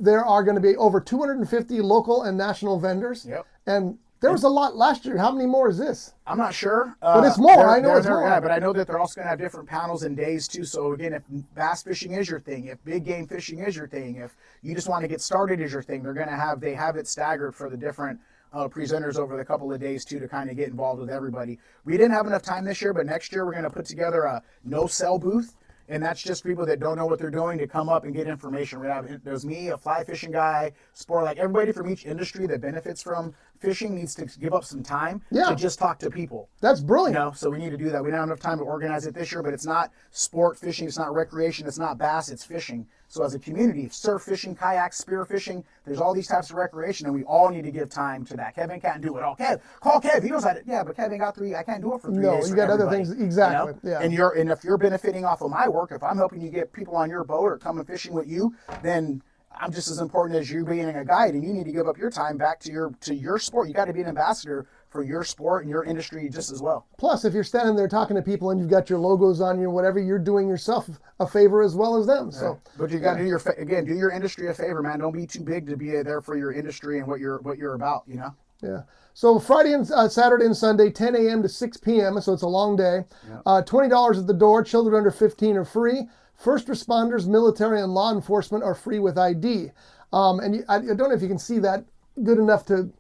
There are going to be over 250 local and national vendors. Yep. And there was a lot last year. How many more is this? I'm not sure. But it's more. I know it's more. Yeah, but I know that they're also going to have different panels and days too. So again, if bass fishing is your thing, if big game fishing is your thing, if you just want to get started is your thing, they have it staggered for the different presenters over the couple of days too, to kind of get involved with everybody. We didn't have enough time this year, but next year we're going to put together a no-sell booth, and that's just people that don't know what they're doing to come up and get information. There's me, a fly fishing guy, sport, like everybody from each industry that benefits from fishing needs to give up some time Yeah. to just talk to people. That's brilliant. You know, so we need to do that. We don't have enough time to organize it this year, but it's not sport fishing, it's not recreation, it's not bass, it's fishing. So as a community, surf fishing, kayak, spear fishing, there's all these types of recreation, and we all need to give time to that. Kevin can't do it all. Call Kev. He knows how to. Yeah, but Kevin got 3. I can't do it for 3 days. No, you got other things. Exactly. You know? Yeah. And if you're benefiting off of my work, if I'm helping you get people on your boat or coming fishing with you, then I'm just as important as you being a guide, and you need to give up your time back to your sport. You got to be an ambassador for your sport and your industry just as well. Plus, if you're standing there talking to people and you've got your logos on you, whatever, you're doing yourself a favor as well as them. So, but you got to do your industry a favor, man. Don't be too big to be there for your industry and what you're about. You know. Yeah. So Friday and Saturday and Sunday, 10 a.m. to 6 p.m. So it's a long day. Yeah. $20 at the door. Children under 15 are free. First responders, military, and law enforcement are free with ID. I don't know if you can see that good enough to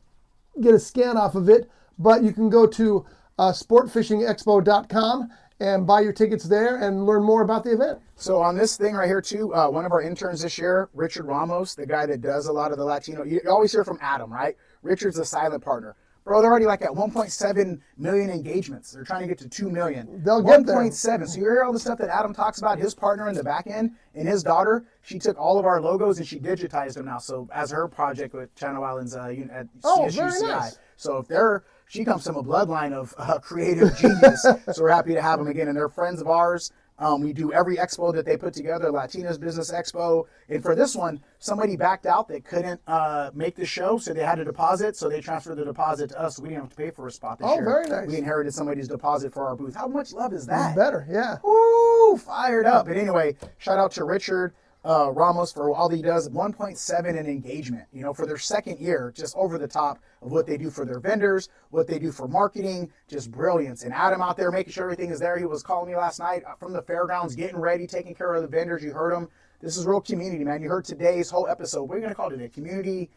get a scan off of it, but you can go to sportfishingexpo.com and buy your tickets there and learn more about the event. So on this thing right here too, one of our interns this year, Richard Ramos, the guy that does a lot of the Latino, you always hear from Adam, right? Richard's a silent partner. Bro, they're already like at 1.7 million engagements. They're trying to get to 2 million. They'll get there. 1.7. So you hear all the stuff that Adam talks about, his partner in the back end and his daughter, she took all of our logos and she digitized them now. So as her project with Channel Islands at CSUCI. Very nice. So if she comes from a bloodline of creative genius. So we're happy to have them again. And they're friends of ours. We do every expo that they put together, Latinas Business Expo. And for this one, somebody backed out that couldn't make the show, so they had a deposit. So they transferred the deposit to us. So we didn't have to pay for a spot this year. Oh, very nice. We inherited somebody's deposit for our booth. How much love is that? Better, yeah. Woo, fired up. But anyway, shout out to Richard Ramos for all he does. 1.7 in engagement, for their second year, just over the top of what they do for their vendors, what they do for marketing, just brilliance. And Adam out there making sure everything is there. He was calling me last night from the fairgrounds, getting ready, taking care of the vendors. You heard him. This is real community, man. You heard today's whole episode. What are you going to call it today? Community.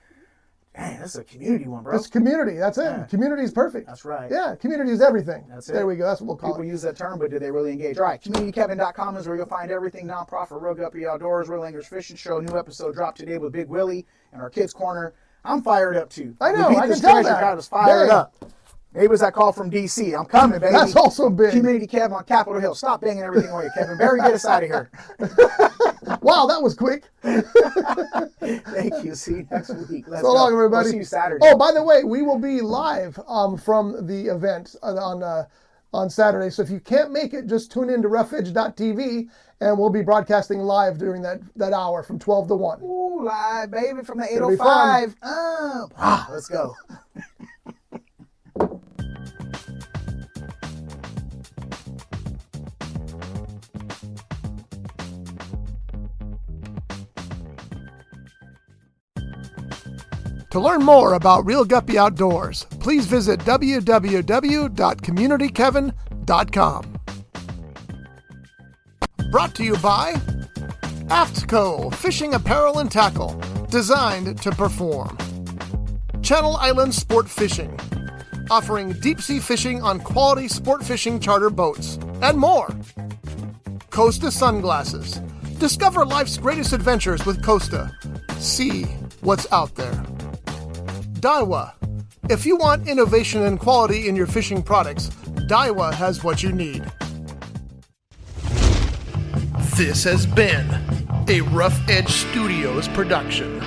Man, this is a community one, bro. It's community. That's it. Yeah. Community is perfect. That's right. Yeah, community is everything. That's it. There we go. That's what we'll call People it. use that term, but do they really engage? All right, communitykevin.com is where you'll find everything nonprofit, Reel Guppy Outdoors, Reel Anglers Fishing Show. New episode dropped today with Big Willie and our Kids Corner. I'm fired up, too. I know. I can tell that. Got us fired up. Maybe it was that call from D.C. I'm coming, baby. That's also big. Community Kev on Capitol Hill. Stop banging everything away, Kevin. Barry, get us out of here. Wow, that was quick. Thank you. See you next week. Let's so long, everybody. We'll see you Saturday. Oh, by the way, we will be live from the event on Saturday. So if you can't make it, just tune in to roughedge.tv, and we'll be broadcasting live during that hour from 12 to 1. Ooh, live, baby, from the 805. Let's go. To learn more about Reel Guppy Outdoors, please visit www.communitykevin.com. Brought to you by AftCo Fishing Apparel and Tackle, designed to perform. Channel Islands Sport Fishing, offering deep-sea fishing on quality sport fishing charter boats, and more. Costa Sunglasses. Discover life's greatest adventures with Costa. See what's out there. Daiwa. If you want innovation and quality in your fishing products, Daiwa has what you need. This has been a Rough Edge Studios production.